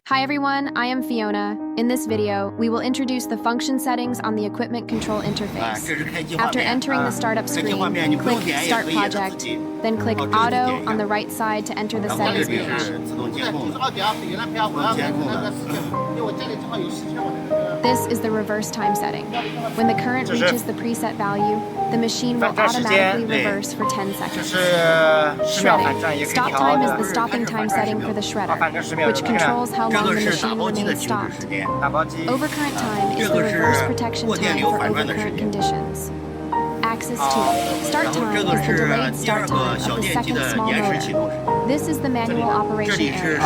Hi everyone, I am Fiona. In this video, we will introduce the function settings on the equipment control interface. After entering the startup screen, click Start Project, then click Auto on the right side to enter the settings page. This is the reverse time setting. When the current reaches the preset value, the machine will automatically reverse for 10 seconds. Shredding. Stop time is the stopping time setting for the shredder, which controls how long the machine remains stopped. Overcurrent time is the reverse protection time for overcurrent conditions. Axis 2. Start time is the delayed start time of the second small motor. This is the manual operation area,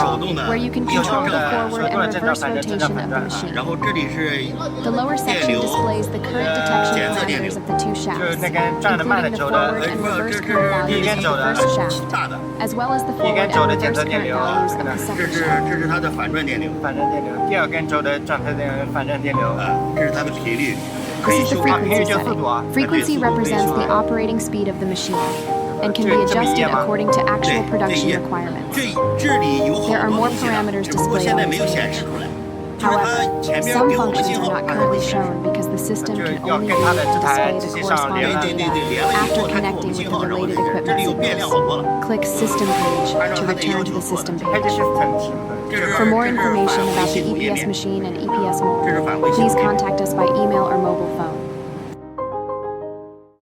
where you can control the forward and reverse rotation of the machine. The lower section displays the current detection parameters of the two shafts, including the forward and reverse current values of the first shaft, as well as the forward and reverse current values of the second shaft. 这是它的反转电流，第二根轴的转反转电流，这是它的频率。 This is the frequency setting. Frequency represents the operating speed of the machine and can be adjusted according to actual production requirements. There are more parameters displayed on this page. However, some functions are not currently shown because the system can only use to display the corresponding data after connecting with the related equipment signals. Click System Page to return to the system page. For more information about the EPS machine and EPS mold, please contact us by email or mobile phone.